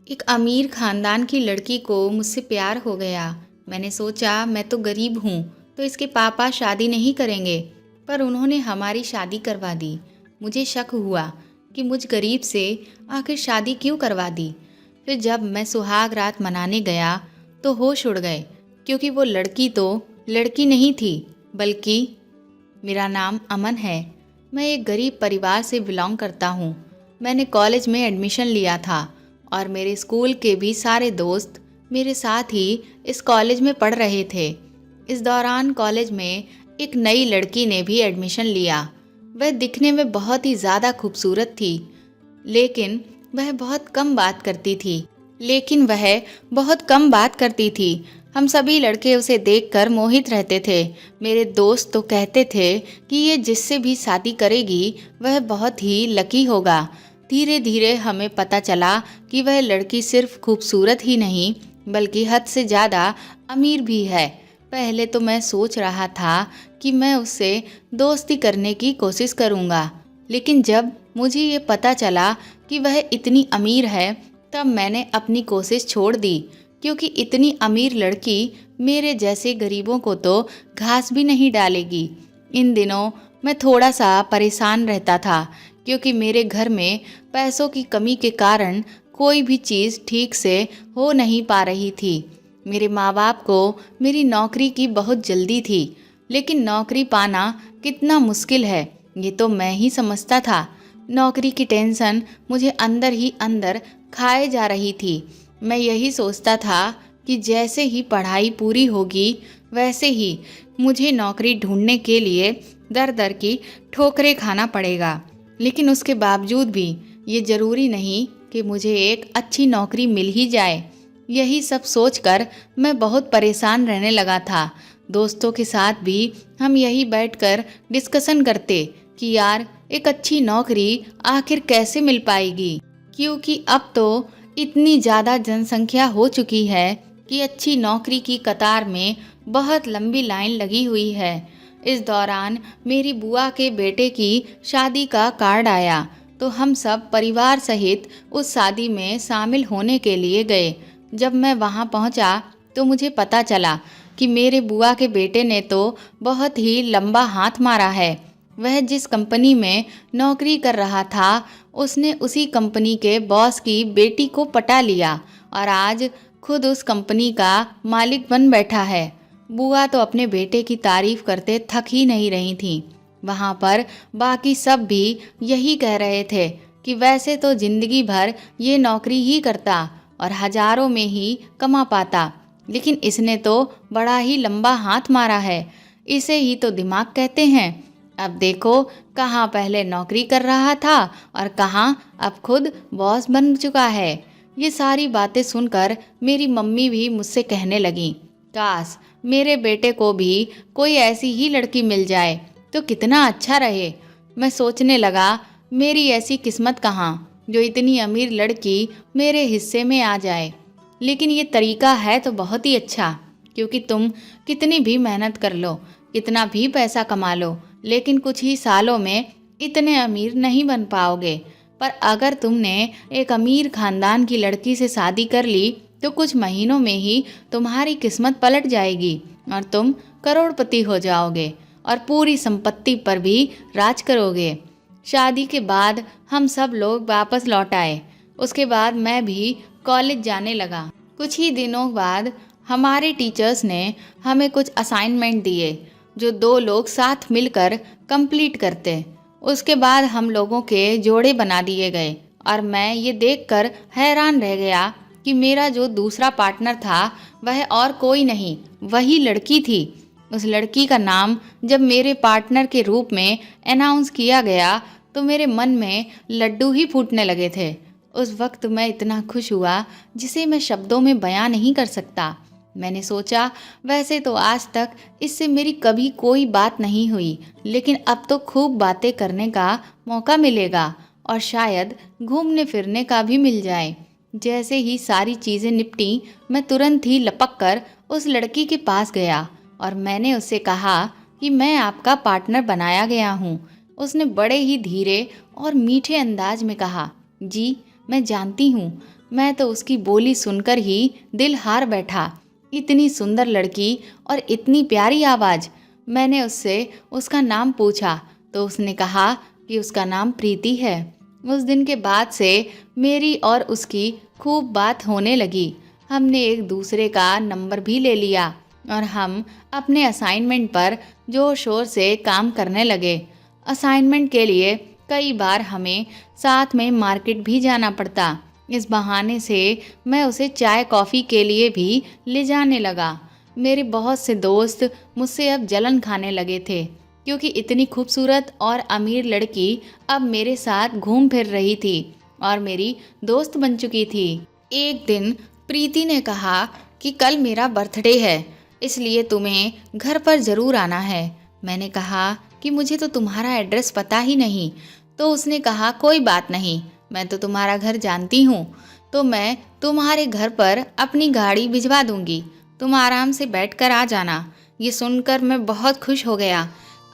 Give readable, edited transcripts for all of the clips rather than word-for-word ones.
एक अमीर खानदान की लड़की को मुझसे प्यार हो गया। मैंने सोचा मैं तो गरीब हूँ तो इसके पापा शादी नहीं करेंगे, पर उन्होंने हमारी शादी करवा दी। मुझे शक हुआ कि मुझ गरीब से आखिर शादी क्यों करवा दी। फिर जब मैं सुहाग रात मनाने गया तो होश उड़ गए, क्योंकि वो लड़की तो लड़की नहीं थी, बल्कि मेरा नाम अमन है। मैं एक गरीब परिवार से बिलोंग करता हूँ। मैंने कॉलेज में एडमिशन लिया था और मेरे स्कूल के भी सारे दोस्त मेरे साथ ही इस कॉलेज में पढ़ रहे थे। इस दौरान कॉलेज में एक नई लड़की ने भी एडमिशन लिया। वह दिखने में बहुत ही ज़्यादा खूबसूरत थी, लेकिन वह बहुत कम बात करती थी। हम सभी लड़के उसे देखकर मोहित रहते थे। मेरे दोस्त तो कहते थे कि ये जिससे भी शादी करेगी वह बहुत ही लकी होगा। धीरे धीरे हमें पता चला कि वह लड़की सिर्फ खूबसूरत ही नहीं, बल्कि हद से ज़्यादा अमीर भी है। पहले तो मैं सोच रहा था कि मैं उससे दोस्ती करने की कोशिश करूँगा, लेकिन जब मुझे ये पता चला कि वह इतनी अमीर है, तब मैंने अपनी कोशिश छोड़ दी, क्योंकि इतनी अमीर लड़की मेरे जैसे गरीबों को तो घास भी नहीं डालेगी। इन दिनों मैं थोड़ा सा परेशान रहता था, क्योंकि मेरे घर में पैसों की कमी के कारण कोई भी चीज़ ठीक से हो नहीं पा रही थी। मेरे माँ बाप को मेरी नौकरी की बहुत जल्दी थी, लेकिन नौकरी पाना कितना मुश्किल है ये तो मैं ही समझता था। नौकरी की टेंशन मुझे अंदर ही अंदर खाए जा रही थी। मैं यही सोचता था कि जैसे ही पढ़ाई पूरी होगी वैसे ही मुझे नौकरी ढूंढने के लिए दर दर की ठोकरें खाना पड़ेगा। लेकिन उसके बावजूद भी ये ज़रूरी नहीं कि मुझे एक अच्छी नौकरी मिल ही जाए। यही सब सोचकर मैं बहुत परेशान रहने लगा था। दोस्तों के साथ भी हम यही बैठकर डिस्कशन करते कि यार एक अच्छी नौकरी आखिर कैसे मिल पाएगी, क्योंकि अब तो इतनी ज़्यादा जनसंख्या हो चुकी है कि अच्छी नौकरी की कतार में बहुत लंबी लाइन लगी हुई है। इस दौरान मेरी बुआ के बेटे की शादी का कार्ड आया, तो हम सब परिवार सहित उस शादी में शामिल होने के लिए गए। जब मैं वहां पहुंचा तो मुझे पता चला कि मेरे बुआ के बेटे ने तो बहुत ही लंबा हाथ मारा है। वह जिस कंपनी में नौकरी कर रहा था, उसने उसी कंपनी के बॉस की बेटी को पटा लिया और आज खुद उस कंपनी का मालिक बन बैठा है। बुआ तो अपने बेटे की तारीफ करते थक ही नहीं रही थीं। वहाँ पर बाकी सब भी यही कह रहे थे कि वैसे तो जिंदगी भर ये नौकरी ही करता और हजारों में ही कमा पाता, लेकिन इसने तो बड़ा ही लंबा हाथ मारा है। इसे ही तो दिमाग कहते हैं। अब देखो, कहाँ पहले नौकरी कर रहा था और कहाँ अब खुद बॉस बन चुका है। ये सारी बातें सुनकर मेरी मम्मी भी मुझसे कहने लगीं, काश मेरे बेटे को भी कोई ऐसी ही लड़की मिल जाए तो कितना अच्छा रहे। मैं सोचने लगा, मेरी ऐसी किस्मत कहाँ जो इतनी अमीर लड़की मेरे हिस्से में आ जाए। लेकिन ये तरीका है तो बहुत ही अच्छा, क्योंकि तुम कितनी भी मेहनत कर लो, कितना भी पैसा कमा लो, लेकिन कुछ ही सालों में इतने अमीर नहीं बन पाओगे। पर अगर तुमने एक अमीर खानदान की लड़की से शादी कर ली तो कुछ महीनों में ही तुम्हारी किस्मत पलट जाएगी और तुम करोड़पति हो जाओगे और पूरी संपत्ति पर भी राज करोगे। शादी के बाद हम सब लोग वापस लौट आए। उसके बाद मैं भी कॉलेज जाने लगा। कुछ ही दिनों बाद हमारे टीचर्स ने हमें कुछ असाइनमेंट दिए जो दो लोग साथ मिलकर कंप्लीट करते। उसके बाद हम लोगों के जोड़े बना दिए गए और मैं ये देखकर हैरान रह गया कि मेरा जो दूसरा पार्टनर था वह और कोई नहीं, वही लड़की थी। उस लड़की का नाम जब मेरे पार्टनर के रूप में अनाउंस किया गया तो मेरे मन में लड्डू ही फूटने लगे थे। उस वक्त मैं इतना खुश हुआ जिसे मैं शब्दों में बयां नहीं कर सकता। मैंने सोचा, वैसे तो आज तक इससे मेरी कभी कोई बात नहीं हुई, लेकिन अब तो खूब बातें करने का मौका मिलेगा और शायद घूमने फिरने का भी मिल जाए। जैसे ही सारी चीज़ें निपटी, मैं तुरंत ही लपक कर उस लड़की के पास गया और मैंने उससे कहा कि मैं आपका पार्टनर बनाया गया हूँ। उसने बड़े ही धीरे और मीठे अंदाज में कहा, जी मैं जानती हूँ, मैं तो उसकी बोली सुनकर ही दिल हार बैठा। इतनी सुंदर लड़की और इतनी प्यारी आवाज़। मैंने उससे उसका नाम पूछा तो उसने कहा कि उसका नाम प्रीति है। उस दिन के बाद से मेरी और उसकी खूब बात होने लगी। हमने एक दूसरे का नंबर भी ले लिया और हम अपने असाइनमेंट पर जोर शोर से काम करने लगे। असाइनमेंट के लिए कई बार हमें साथ में मार्केट भी जाना पड़ता। इस बहाने से मैं उसे चाय कॉफ़ी के लिए भी ले जाने लगा। मेरे बहुत से दोस्त मुझसे अब जलन खाने लगे थे, क्योंकि इतनी खूबसूरत और अमीर लड़की अब मेरे साथ घूम फिर रही थी और मेरी दोस्त बन चुकी थी। एक दिन प्रीति ने कहा कि कल मेरा बर्थडे है, इसलिए तुम्हें घर पर ज़रूर आना है। मैंने कहा कि मुझे तो तुम्हारा एड्रेस पता ही नहीं। तो उसने कहा कोई बात नहीं, मैं तो तुम्हारा घर जानती हूँ, तो मैं तुम्हारे घर पर अपनी गाड़ी भिजवा दूंगी, तुम आराम से बैठकर आ जाना। ये सुनकर मैं बहुत खुश हो गया।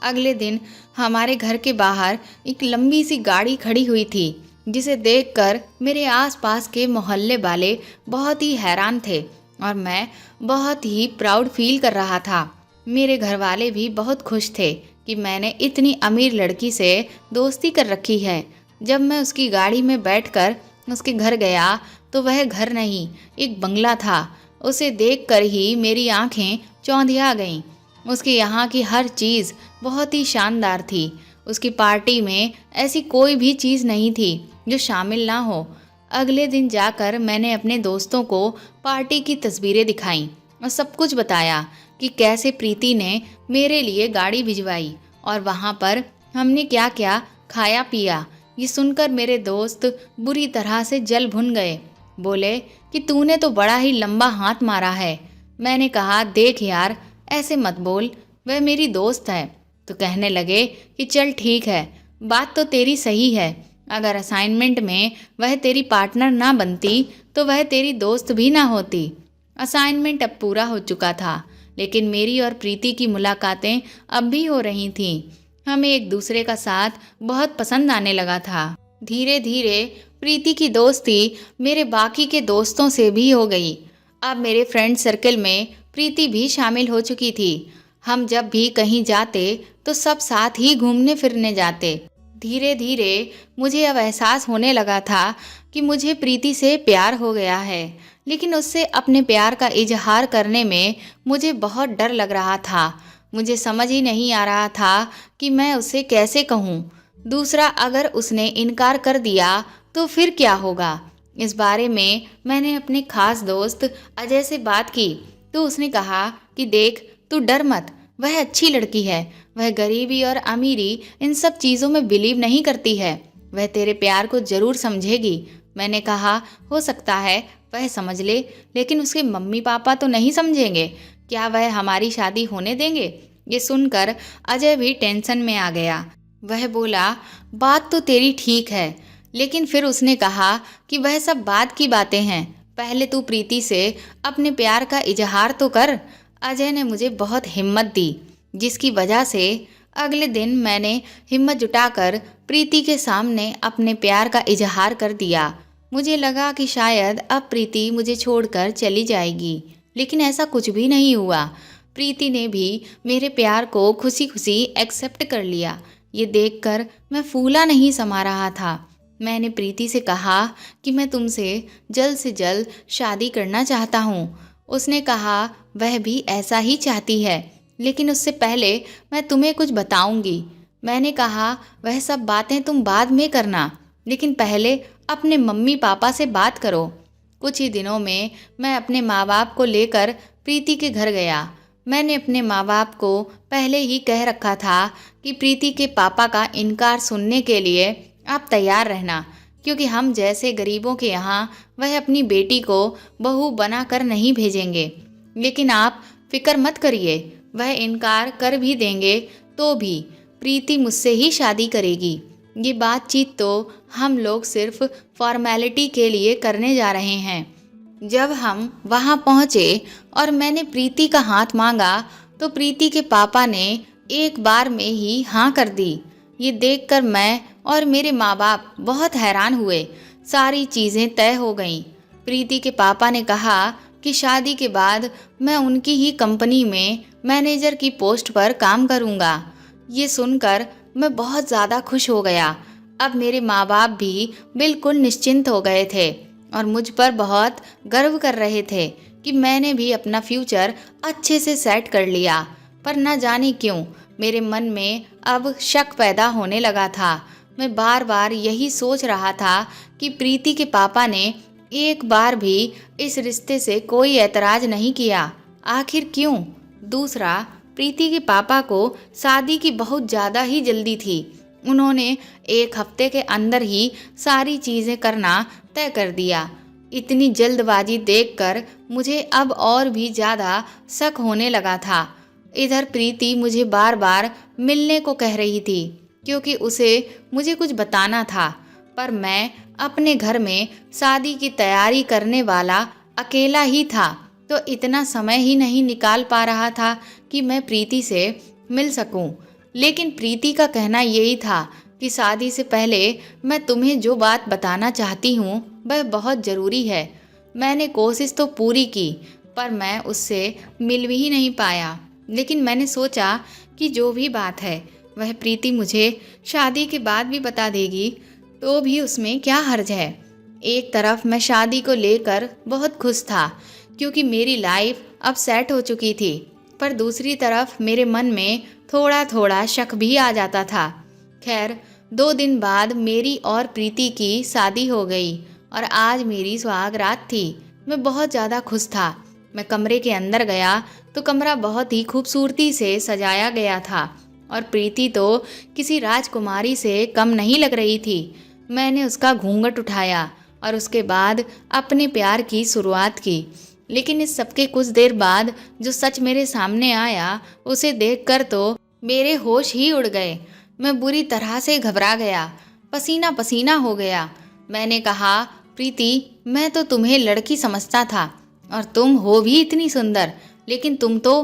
अगले दिन हमारे घर के बाहर एक लंबी सी गाड़ी खड़ी हुई थी, जिसे देखकर मेरे आसपास के मोहल्ले वाले बहुत ही हैरान थे और मैं बहुत ही प्राउड फील कर रहा था। मेरे घर वाले भी बहुत खुश थे कि मैंने इतनी अमीर लड़की से दोस्ती कर रखी है। जब मैं उसकी गाड़ी में बैठकर उसके घर गया तो वह घर नहीं, एक बंगला था। उसे देखकर ही मेरी आंखें चौंधिया गईं। उसके यहाँ की हर चीज़ बहुत ही शानदार थी। उसकी पार्टी में ऐसी कोई भी चीज़ नहीं थी जो शामिल ना हो। अगले दिन जाकर मैंने अपने दोस्तों को पार्टी की तस्वीरें दिखाईं और सब कुछ बताया कि कैसे प्रीति ने मेरे लिए गाड़ी भिजवाई और वहाँ पर हमने क्या क्या खाया पिया। ये सुनकर मेरे दोस्त बुरी तरह से जल भुन गए। बोले कि तूने तो बड़ा ही लंबा हाथ मारा है। मैंने कहा देख यार, ऐसे मत बोल, वह मेरी दोस्त है। तो कहने लगे कि चल ठीक है, बात तो तेरी सही है। अगर असाइनमेंट में वह तेरी पार्टनर ना बनती तो वह तेरी दोस्त भी ना होती। असाइनमेंट अब पूरा हो चुका था, लेकिन मेरी और प्रीति की मुलाकातें अब भी हो रही थीं। हमें एक दूसरे का साथ बहुत पसंद आने लगा था। धीरे धीरे प्रीति की दोस्ती मेरे बाकी के दोस्तों से भी हो गई। अब मेरे फ्रेंड सर्कल में प्रीति भी शामिल हो चुकी थी। हम जब भी कहीं जाते तो सब साथ ही घूमने फिरने जाते। धीरे धीरे मुझे अब एहसास होने लगा था कि मुझे प्रीति से प्यार हो गया है, लेकिन उससे अपने प्यार का इजहार करने में मुझे बहुत डर लग रहा था। मुझे समझ ही नहीं आ रहा था कि मैं उसे कैसे कहूँ। दूसरा, अगर उसने इनकार कर दिया तो फिर क्या होगा। इस बारे में मैंने अपने खास दोस्त अजय से बात की तो उसने कहा कि देख, तू डर मत, वह अच्छी लड़की है। वह गरीबी और अमीरी इन सब चीज़ों में बिलीव नहीं करती है। वह तेरे प्यार को ज़रूर समझेगी। मैंने कहा हो सकता है वह समझ ले, लेकिन उसके मम्मी पापा तो नहीं समझेंगे। क्या वह हमारी शादी होने देंगे? ये सुनकर अजय भी टेंशन में आ गया। वह बोला बात तो तेरी ठीक है, लेकिन फिर उसने कहा कि वह सब बात की बातें हैं, पहले तू प्रीति से अपने प्यार का इजहार तो कर। अजय ने मुझे बहुत हिम्मत दी, जिसकी वजह से अगले दिन मैंने हिम्मत जुटाकर प्रीति के सामने अपने प्यार का इजहार कर दिया। मुझे लगा कि शायद अब प्रीति मुझे छोड़कर चली जाएगी, लेकिन ऐसा कुछ भी नहीं हुआ। प्रीति ने भी मेरे प्यार को खुशी खुशी एक्सेप्ट कर लिया। ये देखकर मैं फूला नहीं समा रहा था। मैंने प्रीति से कहा कि मैं तुमसे जल्द से जल्द शादी करना चाहता हूँ। उसने कहा वह भी ऐसा ही चाहती है, लेकिन उससे पहले मैं तुम्हें कुछ बताऊंगी। मैंने कहा वह सब बातें तुम बाद में करना, लेकिन पहले अपने मम्मी पापा से बात करो। कुछ ही दिनों में मैं अपने माँ बाप को लेकर प्रीति के घर गया। मैंने अपने माँ बाप को पहले ही कह रखा था कि प्रीति के पापा का इनकार सुनने के लिए आप तैयार रहना, क्योंकि हम जैसे गरीबों के यहाँ वह अपनी बेटी को बहू बना कर नहीं भेजेंगे। लेकिन आप फिक्र मत करिए, वह इनकार कर भी देंगे तो भी प्रीति मुझसे ही शादी करेगी। ये बातचीत तो हम लोग सिर्फ फॉर्मेलिटी के लिए करने जा रहे हैं। जब हम वहाँ पहुँचे और मैंने प्रीति का हाथ मांगा तो प्रीति के पापा ने एक बार में ही हाँ कर दी। ये देखकर मैं और मेरे माँ बाप बहुत हैरान हुए। सारी चीज़ें तय हो गईं। प्रीति के पापा ने कहा कि शादी के बाद मैं उनकी ही कंपनी में मैनेजर की पोस्ट पर काम करूंगा। ये सुनकर मैं बहुत ज़्यादा खुश हो गया। अब मेरे माँ बाप भी बिल्कुल निश्चिंत हो गए थे और मुझ पर बहुत गर्व कर रहे थे कि मैंने भी अपना फ्यूचर अच्छे से सेट कर लिया। पर न जाने क्यों मेरे मन में अब शक पैदा होने लगा था। मैं बार बार यही सोच रहा था कि प्रीति के पापा ने एक बार भी इस रिश्ते से कोई ऐतराज नहीं किया। आखिर क्यों? दूसरा, प्रीति के पापा को शादी की बहुत ज़्यादा ही जल्दी थी। उन्होंने एक हफ्ते के अंदर ही सारी चीज़ें करना तय कर दिया। इतनी जल्दबाजी देखकर मुझे अब और भी ज़्यादा शक होने लगा था। इधर प्रीति मुझे बार बार मिलने को कह रही थी क्योंकि उसे मुझे कुछ बताना था, पर मैं अपने घर में शादी की तैयारी करने वाला अकेला ही था, तो इतना समय ही नहीं निकाल पा रहा था कि मैं प्रीति से मिल सकूं। लेकिन प्रीति का कहना यही था कि शादी से पहले मैं तुम्हें जो बात बताना चाहती हूँ वह बहुत ज़रूरी है। मैंने कोशिश तो पूरी की, पर मैं उससे मिल भी ही नहीं पाया। लेकिन मैंने सोचा कि जो भी बात है वह प्रीति मुझे शादी के बाद भी बता देगी, तो भी उसमें क्या हर्ज है। एक तरफ मैं शादी को लेकर बहुत खुश था क्योंकि मेरी लाइफ अब सेट हो चुकी थी, पर दूसरी तरफ मेरे मन में थोड़ा थोड़ा शक भी आ जाता था। खैर, 2 दिन बाद मेरी और प्रीति की शादी हो गई और आज मेरी सुहाग रात थी। मैं बहुत ज़्यादा खुश था। मैं कमरे के अंदर गया तो कमरा बहुत ही खूबसूरती से सजाया गया था और प्रीति तो किसी राजकुमारी से कम नहीं लग रही थी। मैंने उसका घूंघट उठाया और उसके बाद अपने प्यार की शुरुआत की। लेकिन इस सबके कुछ देर बाद जो सच मेरे सामने आया उसे देखकर तो मेरे होश ही उड़ गए। मैं बुरी तरह से घबरा गया, पसीना पसीना हो गया। मैंने कहा, प्रीति, मैं तो तुम्हें लड़की समझता था और तुम हो भी इतनी सुंदर, लेकिन तुम तो।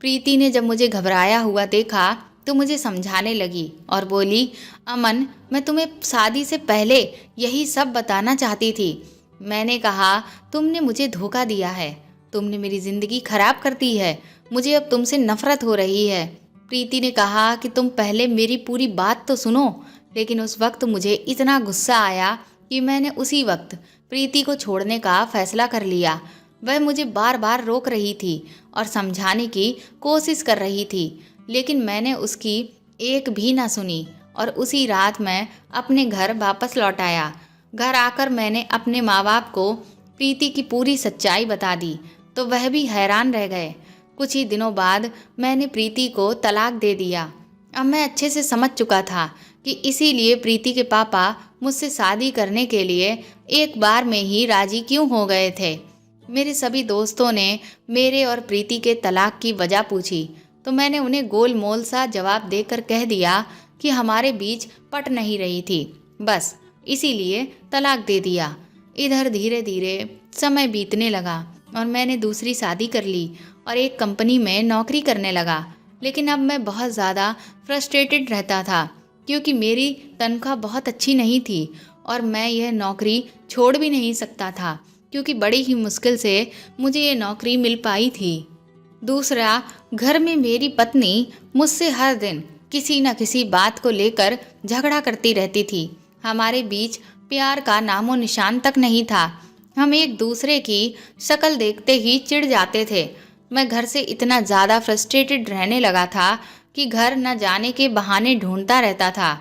प्रीति ने जब मुझे घबराया हुआ देखा तो मुझे समझाने लगी और बोली, अमन, मैं तुम्हें शादी से पहले यही सब बताना चाहती थी। मैंने कहा, तुमने मुझे धोखा दिया है, तुमने मेरी ज़िंदगी खराब कर दी है, मुझे अब तुमसे नफरत हो रही है। प्रीति ने कहा कि तुम पहले मेरी पूरी बात तो सुनो। लेकिन उस वक्त मुझे इतना गुस्सा आया कि मैंने उसी वक्त प्रीति को छोड़ने का फैसला कर लिया। वह मुझे बार बार रोक रही थी और समझाने की कोशिश कर रही थी, लेकिन मैंने उसकी एक भी ना सुनी और उसी रात मैं अपने घर वापस लौट आया। घर आकर मैंने अपने माँ बाप को प्रीति की पूरी सच्चाई बता दी तो वह भी हैरान रह गए। कुछ ही दिनों बाद मैंने प्रीति को तलाक दे दिया। अब मैं अच्छे से समझ चुका था कि इसीलिए प्रीति के पापा मुझसे शादी करने के लिए एक बार में ही राजी क्यों हो गए थे। मेरे सभी दोस्तों ने मेरे और प्रीति के तलाक की वजह पूछी तो मैंने उन्हें गोल मोल सा जवाब देकर कह दिया कि हमारे बीच पट नहीं रही थी, बस इसीलिए तलाक दे दिया। इधर धीरे धीरे समय बीतने लगा और मैंने दूसरी शादी कर ली और एक कंपनी में नौकरी करने लगा। लेकिन अब मैं बहुत ज़्यादा फ्रस्ट्रेटेड रहता था क्योंकि मेरी तनख्वाह बहुत अच्छी नहीं थी और मैं यह नौकरी छोड़ भी नहीं सकता था क्योंकि बड़ी ही मुश्किल से मुझे ये नौकरी मिल पाई थी। दूसरा, घर में मेरी पत्नी मुझसे हर दिन किसी न किसी बात को लेकर झगड़ा करती रहती थी। हमारे बीच प्यार का नामो निशान तक नहीं था। हम एक दूसरे की शक्ल देखते ही चिढ़ जाते थे। मैं घर से इतना ज़्यादा फ्रस्ट्रेटेड रहने लगा था कि घर न जाने के बहाने ढूंढता रहता था।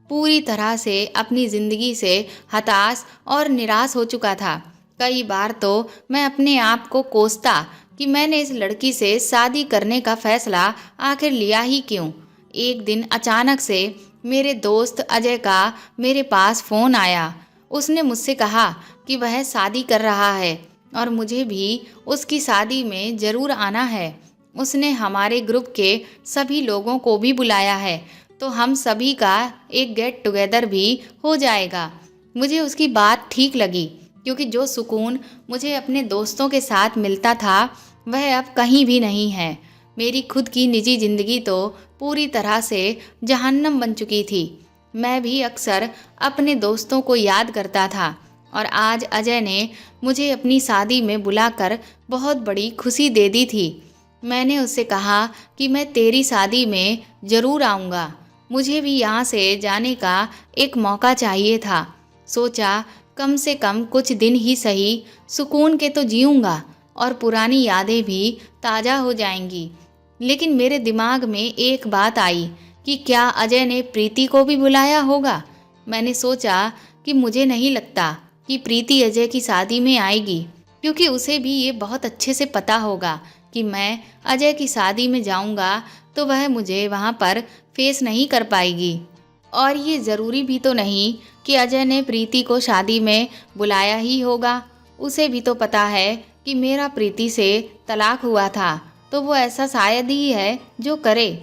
पूरी तरह से अपनी ज़िंदगी से हताश और निराश हो चुका था। कई बार तो मैं अपने आप को कोसता कि मैंने इस लड़की से शादी करने का फैसला आखिर लिया ही क्यों। एक दिन अचानक से मेरे दोस्त अजय का मेरे पास फ़ोन आया। उसने मुझसे कहा कि वह शादी कर रहा है और मुझे भी उसकी शादी में ज़रूर आना है। उसने हमारे ग्रुप के सभी लोगों को भी बुलाया है, तो हम सभी का एक गेट टुगेदर भी हो जाएगा। मुझे उसकी बात ठीक लगी क्योंकि जो सुकून मुझे अपने दोस्तों के साथ मिलता था वह अब कहीं भी नहीं है। मेरी खुद की निजी ज़िंदगी तो पूरी तरह से जहन्नम बन चुकी थी। मैं भी अक्सर अपने दोस्तों को याद करता था और आज अजय ने मुझे अपनी शादी में बुलाकर बहुत बड़ी खुशी दे दी थी। मैंने उससे कहा कि मैं तेरी शादी में ज़रूर आऊँगा। मुझे भी यहाँ से जाने का एक मौका चाहिए था। सोचा कम से कम कुछ दिन ही सही सुकून के तो जीऊँगा और पुरानी यादें भी ताज़ा हो जाएंगी। लेकिन मेरे दिमाग में एक बात आई कि क्या अजय ने प्रीति को भी बुलाया होगा। मैंने सोचा कि मुझे नहीं लगता कि प्रीति अजय की शादी में आएगी, क्योंकि उसे भी ये बहुत अच्छे से पता होगा कि मैं अजय की शादी में जाऊंगा तो वह मुझे वहाँ पर फेस नहीं कर पाएगी। और ये ज़रूरी भी तो नहीं कि अजय ने प्रीति को शादी में बुलाया ही होगा। उसे भी तो पता है कि मेरा प्रीति से तलाक हुआ था, तो वो ऐसा शायद ही है जो करे।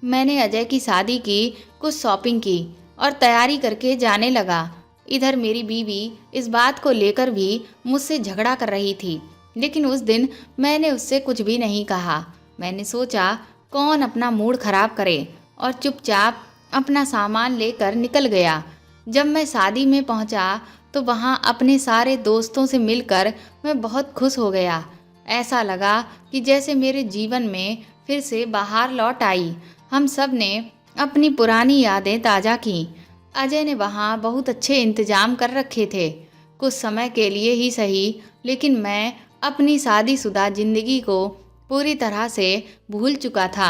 मैंने अजय की शादी की कुछ शॉपिंग की और तैयारी करके जाने लगा। इधर मेरी बीवी इस बात को लेकर भी मुझसे झगड़ा कर रही थी, लेकिन उस दिन मैंने उससे कुछ भी नहीं कहा। मैंने सोचा कौन अपना मूड खराब करे और चुपचाप अपना सामान लेकर निकल गया। जब मैं शादी में पहुंचा तो वहां अपने सारे दोस्तों से मिलकर मैं बहुत खुश हो गया। ऐसा लगा कि जैसे मेरे जीवन में फिर से बाहर लौट आई। हम सब ने अपनी पुरानी यादें ताज़ा की। अजय ने वहाँ बहुत अच्छे इंतजाम कर रखे थे, कुछ समय के लिए ही सही, लेकिन मैं अपनी शादीशुदा ज़िंदगी को पूरी तरह से भूल चुका था।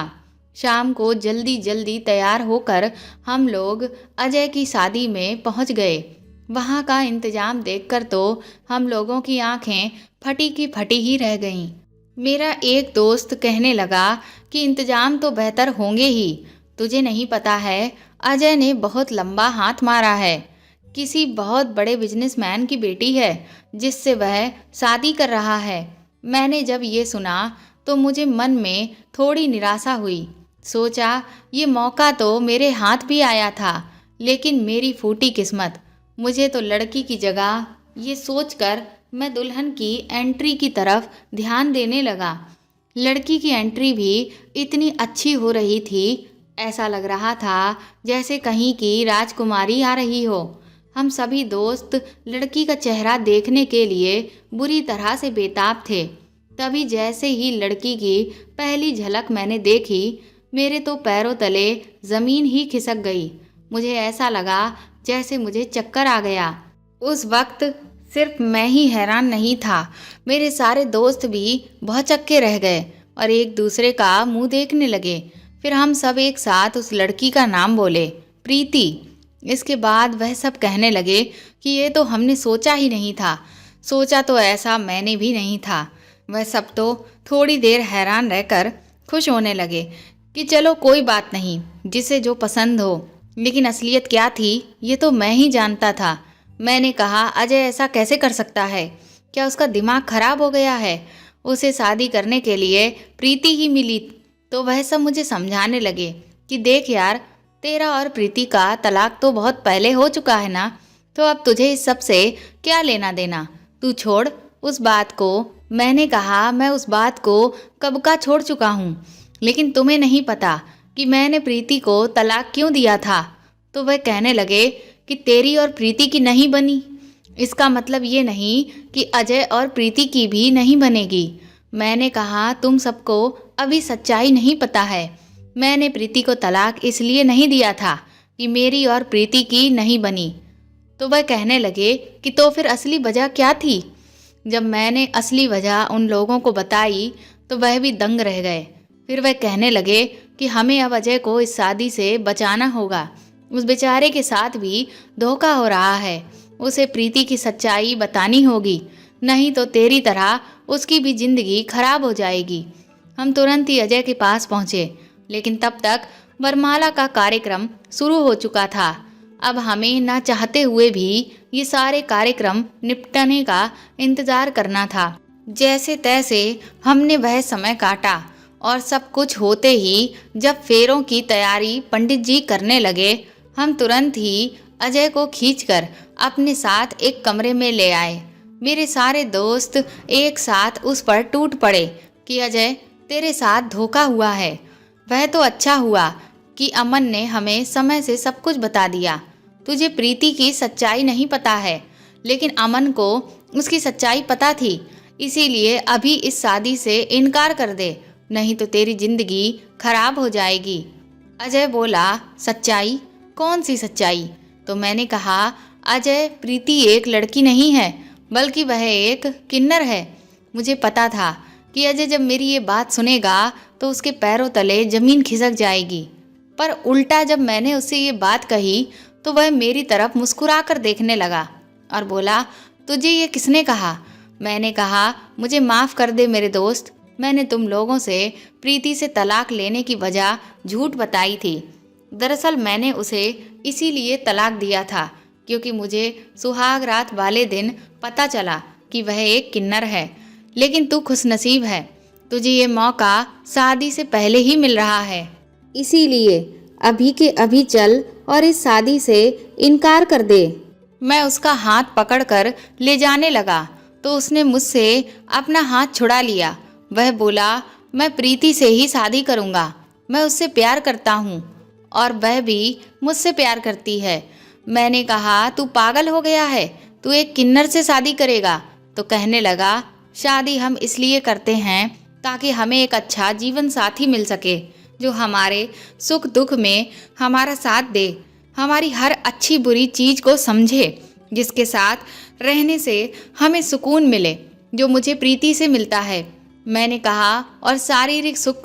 शाम को जल्दी जल्दी तैयार होकर हम लोग अजय की शादी में पहुंच गए। वहाँ का इंतजाम देखकर तो हम लोगों की आंखें फटी की फटी ही रह गईं। मेरा एक दोस्त कहने लगा कि इंतजाम तो बेहतर होंगे ही, तुझे नहीं पता है अजय ने बहुत लंबा हाथ मारा है। किसी बहुत बड़े बिजनेसमैन की बेटी है जिससे वह शादी कर रहा है। मैंने जब ये सुना तो मुझे मन में थोड़ी निराशा हुई। सोचा ये मौका तो मेरे हाथ भी आया था, लेकिन मेरी फूटी किस्मत। मुझे तो लड़की की जगह ये सोचकर मैं दुल्हन की एंट्री की तरफ ध्यान देने लगा। लड़की की एंट्री भी इतनी अच्छी हो रही थी, ऐसा लग रहा था जैसे कहीं की राजकुमारी आ रही हो। हम सभी दोस्त लड़की का चेहरा देखने के लिए बुरी तरह से बेताब थे। तभी जैसे ही लड़की की पहली झलक मैंने देखी, मेरे तो पैरों तले ज़मीन ही खिसक गई। मुझे ऐसा लगा जैसे मुझे चक्कर आ गया। उस वक्त सिर्फ मैं ही हैरान नहीं था, मेरे सारे दोस्त भी भौचक्के रह गए और एक दूसरे का मुंह देखने लगे। फिर हम सब एक साथ उस लड़की का नाम बोले, प्रीति। इसके बाद वह सब कहने लगे कि ये तो हमने सोचा ही नहीं था। सोचा तो ऐसा मैंने भी नहीं था। वह सब तो थोड़ी देर हैरान रहकर खुश होने लगे कि चलो कोई बात नहीं, जिसे जो पसंद हो। लेकिन असलियत क्या थी ये तो मैं ही जानता था। मैंने कहा अजय ऐसा कैसे कर सकता है? क्या उसका दिमाग खराब हो गया है? उसे शादी करने के लिए प्रीति ही मिली। तो वह सब मुझे समझाने लगे कि देख यार, तेरा और प्रीति का तलाक तो बहुत पहले हो चुका है ना, तो अब तुझे इस सब से क्या लेना देना, तू छोड़ उस बात को। मैंने कहा मैं उस बात को कब का छोड़ चुका हूँ, लेकिन तुम्हें नहीं पता कि मैंने प्रीति को तलाक क्यों दिया था। तो वह कहने लगे कि तेरी और प्रीति की नहीं बनी, इसका मतलब ये नहीं कि अजय और प्रीति की भी नहीं बनेगी। मैंने कहा तुम सबको अभी सच्चाई नहीं पता है। मैंने प्रीति को तलाक इसलिए नहीं दिया था कि मेरी और प्रीति की नहीं बनी। तो वह कहने लगे कि तो फिर असली वजह क्या थी? जब मैंने असली वजह उन लोगों को बताई तो वह भी दंग रह गए। फिर वह कहने लगे कि हमें अब अजय को इस शादी से बचाना होगा। उस बेचारे के साथ भी धोखा हो रहा है, उसे प्रीति की सच्चाई बतानी होगी, नहीं तो तेरी तरह उसकी भी जिंदगी खराब हो जाएगी। हम तुरंत ही अजय के पास पहुँचे, लेकिन तब तक वरमाला का कार्यक्रम शुरू हो चुका था। अब हमें ना चाहते हुए भी ये सारे कार्यक्रम निपटने का इंतज़ार करना था। जैसे तैसे हमने वह समय काटा और सब कुछ होते ही जब फेरों की तैयारी पंडित जी करने लगे, हम तुरंत ही अजय को खींचकर अपने साथ एक कमरे में ले आए। मेरे सारे दोस्त एक साथ उस पर टूट पड़े कि अजय तेरे साथ धोखा हुआ है। वह तो अच्छा हुआ कि अमन ने हमें समय से सब कुछ बता दिया। तुझे प्रीति की सच्चाई नहीं पता है, लेकिन अमन को उसकी सच्चाई पता थी, इसीलिए अभी इस शादी से इनकार कर दे, नहीं तो तेरी जिंदगी खराब हो जाएगी। अजय बोला, सच्चाई? कौन सी सच्चाई? तो मैंने कहा, अजय, प्रीति एक लड़की नहीं है, बल्कि वह एक किन्नर है। मुझे पता था कि अजय जब मेरी ये बात सुनेगा तो उसके पैरों तले जमीन खिसक जाएगी, पर उल्टा जब मैंने उससे ये बात कही तो वह मेरी तरफ मुस्कुरा कर देखने लगा और बोला, तुझे ये किसने कहा? मैंने कहा, मुझे माफ़ कर दे मेरे दोस्त, मैंने तुम लोगों से प्रीति से तलाक लेने की वजह झूठ बताई थी। दरअसल मैंने उसे इसीलिए तलाक दिया था क्योंकि मुझे सुहाग रात वाले दिन पता चला कि वह एक किन्नर है। लेकिन तू खुशनसीब है, तुझे ये मौका शादी से पहले ही मिल रहा है, इसीलिए अभी के अभी चल और इस शादी से इनकार कर दे। मैं उसका हाथ पकड़कर ले जाने लगा तो उसने मुझसे अपना हाथ छुड़ा लिया। वह बोला, मैं प्रीति से ही शादी करूँगा, मैं उससे प्यार करता हूँ और वह भी मुझसे प्यार करती है। मैंने कहा, तू पागल हो गया है, तू एक किन्नर से शादी करेगा? तो कहने लगा, शादी हम इसलिए करते हैं ताकि हमें एक अच्छा जीवन साथी मिल सके, जो हमारे सुख दुख में हमारा साथ दे, हमारी हर अच्छी बुरी चीज़ को समझे, जिसके साथ रहने से हमें सुकून मिले, जो मुझे प्रीति से मिलता है। मैंने कहा, और शारीरिक सुख?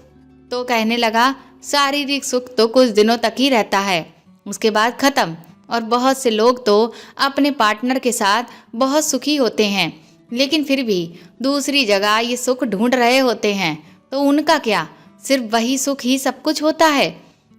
तो कहने लगा, शारीरिक सुख तो कुछ दिनों तक ही रहता है, उसके बाद ख़त्म। और बहुत से लोग तो अपने पार्टनर के साथ बहुत सुखी होते हैं, लेकिन फिर भी दूसरी जगह ये सुख ढूंढ रहे होते हैं, तो उनका क्या? सिर्फ वही सुख ही सब कुछ होता है।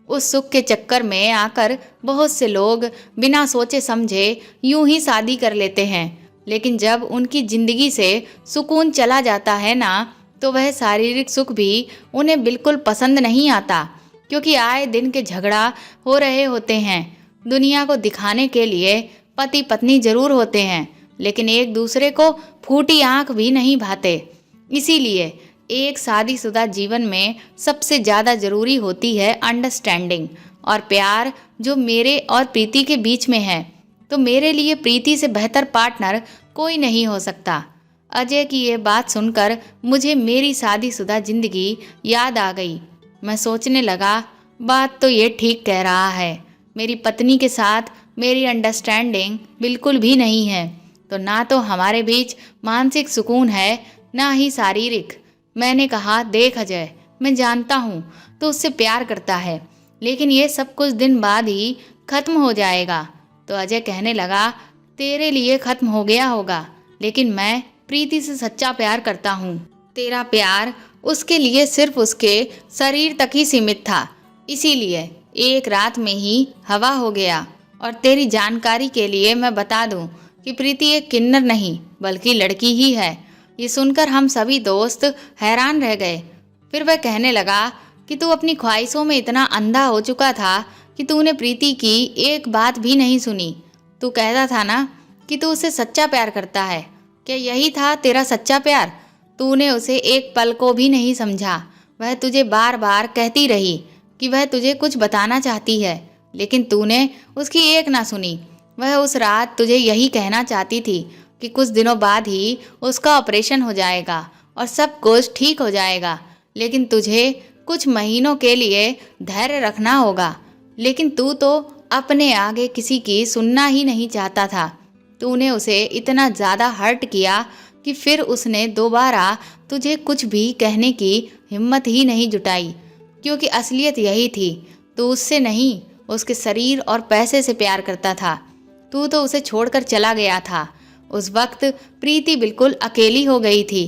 उस सुख के चक्कर में आकर बहुत से लोग बिना सोचे समझे यूं ही शादी कर लेते हैं, लेकिन जब उनकी ज़िंदगी से सुकून चला जाता है ना, तो वह शारीरिक सुख भी उन्हें बिल्कुल पसंद नहीं आता, क्योंकि आए दिन के झगड़ा हो रहे होते हैं। दुनिया को दिखाने के लिए पति पत्नी जरूर होते हैं, लेकिन एक दूसरे को फूटी आंख भी नहीं भाते। इसीलिए एक शादीशुदा जीवन में सबसे ज़्यादा ज़रूरी होती है अंडरस्टैंडिंग और प्यार, जो मेरे और प्रीति के बीच में है। तो मेरे लिए प्रीति से बेहतर पार्टनर कोई नहीं हो सकता। अजय की ये बात सुनकर मुझे मेरी शादीशुदा ज़िंदगी याद आ गई। मैं सोचने लगा, बात तो ये ठीक कह रहा है, मेरी पत्नी के साथ मेरी अंडरस्टैंडिंग बिल्कुल भी नहीं है, तो ना तो हमारे बीच मानसिक सुकून है, ना ही शारीरिक। मैंने कहा, देख अजय, मैं जानता हूँ तो उससे प्यार करता है, लेकिन ये सब कुछ दिन बाद ही ख़त्म हो जाएगा। तो अजय कहने लगा, तेरे लिए ख़त्म हो गया होगा, लेकिन मैं प्रीति से सच्चा प्यार करता हूँ। तेरा प्यार उसके लिए सिर्फ उसके शरीर तक ही सीमित था, इसीलिए एक रात में ही हवा हो गया। और तेरी जानकारी के लिए मैं बता दूँ कि प्रीति एक किन्नर नहीं बल्कि लड़की ही है। ये सुनकर हम सभी दोस्त हैरान रह गए। फिर वह कहने लगा कि तू अपनी ख्वाहिशों में इतना अंधा हो चुका था कि तूने प्रीति की एक बात भी नहीं सुनी। तू कहता था ना कि तू उसे सच्चा प्यार करता है, क्या यही था तेरा सच्चा प्यार? तूने उसे एक पल को भी नहीं समझा। वह तुझे बार बार कहती रही कि वह तुझे कुछ बताना चाहती है, लेकिन तूने उसकी एक ना सुनी। वह उस रात तुझे यही कहना चाहती थी कि कुछ दिनों बाद ही उसका ऑपरेशन हो जाएगा और सब कुछ ठीक हो जाएगा, लेकिन तुझे कुछ महीनों के लिए धैर्य रखना होगा। लेकिन तू तो अपने आगे किसी की सुनना ही नहीं चाहता था। तूने उसे इतना ज़्यादा हर्ट किया कि फिर उसने दोबारा तुझे कुछ भी कहने की हिम्मत ही नहीं जुटाई, क्योंकि असलियत यही थी, तू उससे नहीं उसके शरीर और पैसे से प्यार करता था। तू तो उसे छोड़कर चला गया था। उस वक्त प्रीति बिल्कुल अकेली हो गई थी,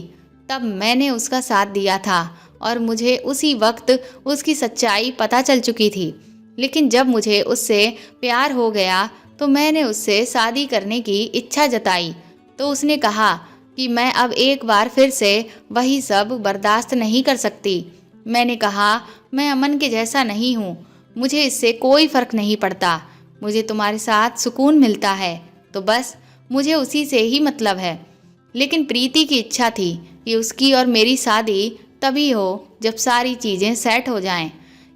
तब मैंने उसका साथ दिया था और मुझे उसी वक्त उसकी सच्चाई पता चल चुकी थी। लेकिन जब मुझे उससे प्यार हो गया तो मैंने उससे शादी करने की इच्छा जताई, तो उसने कहा कि मैं अब एक बार फिर से वही सब बर्दाश्त नहीं कर सकती। मैंने कहा, मैं अमन के जैसा नहीं हूँ, मुझे इससे कोई फ़र्क नहीं पड़ता, मुझे तुम्हारे साथ सुकून मिलता है, तो बस मुझे उसी से ही मतलब है। लेकिन प्रीति की इच्छा थी कि उसकी और मेरी शादी तभी हो जब सारी चीज़ें सेट हो जाएं,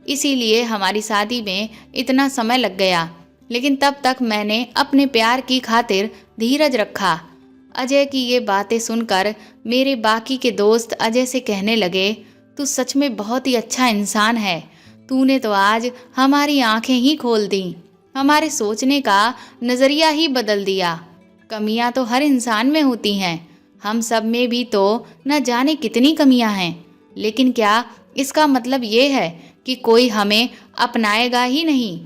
इसीलिए हमारी शादी में इतना समय लग गया। लेकिन तब तक मैंने अपने प्यार की खातिर धीरज रखा। अजय की ये बातें सुनकर मेरे बाकी के दोस्त अजय से कहने लगे, तू सच में बहुत ही अच्छा इंसान है। तूने तो आज हमारी आंखें ही खोल दी, हमारे सोचने का नज़रिया ही बदल दिया। कमियां तो हर इंसान में होती हैं, हम सब में भी तो न जाने कितनी कमियां हैं, लेकिन क्या इसका मतलब ये है कि कोई हमें अपनाएगा ही नहीं।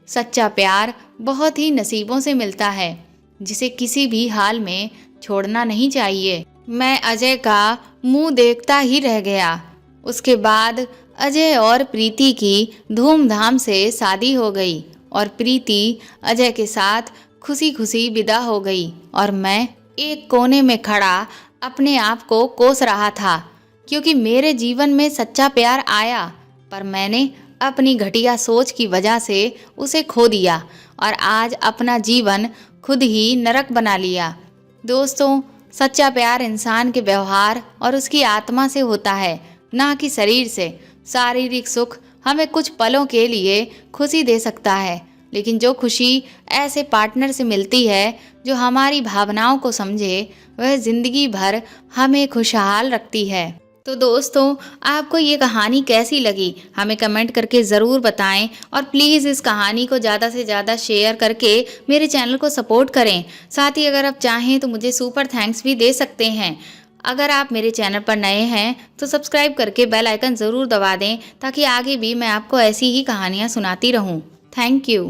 सच्चा प्यार बहुत ही नसीबों से मिलता है, जिसे किसी भी हाल में छोड़ना नहीं चाहिए। मैं अजय का मुंह देखता ही रह गया। उसके बाद अजय और प्रीति की धूमधाम से शादी हो गई और प्रीति अजय के साथ खुशी खुशी विदा हो गई और मैं एक कोने में खड़ा अपने आप को कोस रहा था, क्योंकि मेरे जीवन में सच्चा प्यार आया, पर मैंने अपनी घटिया सोच की वजह से उसे खो दिया और आज अपना जीवन खुद ही नरक बना लिया। दोस्तों, सच्चा प्यार इंसान के व्यवहार और उसकी आत्मा से होता है, ना कि शरीर से। शारीरिक सुख हमें कुछ पलों के लिए खुशी दे सकता है, लेकिन जो खुशी ऐसे पार्टनर से मिलती है जो हमारी भावनाओं को समझे, वह जिंदगी भर हमें खुशहाल रखती है। तो दोस्तों, आपको ये कहानी कैसी लगी हमें कमेंट करके ज़रूर बताएं और प्लीज़ इस कहानी को ज़्यादा से ज़्यादा शेयर करके मेरे चैनल को सपोर्ट करें। साथ ही अगर आप चाहें तो मुझे सुपर थैंक्स भी दे सकते हैं। अगर आप मेरे चैनल पर नए हैं तो सब्सक्राइब करके बेल आइकन ज़रूर दबा दें, ताकि आगे भी मैं आपको ऐसी ही कहानियाँ सुनाती रहूँ। Thank you.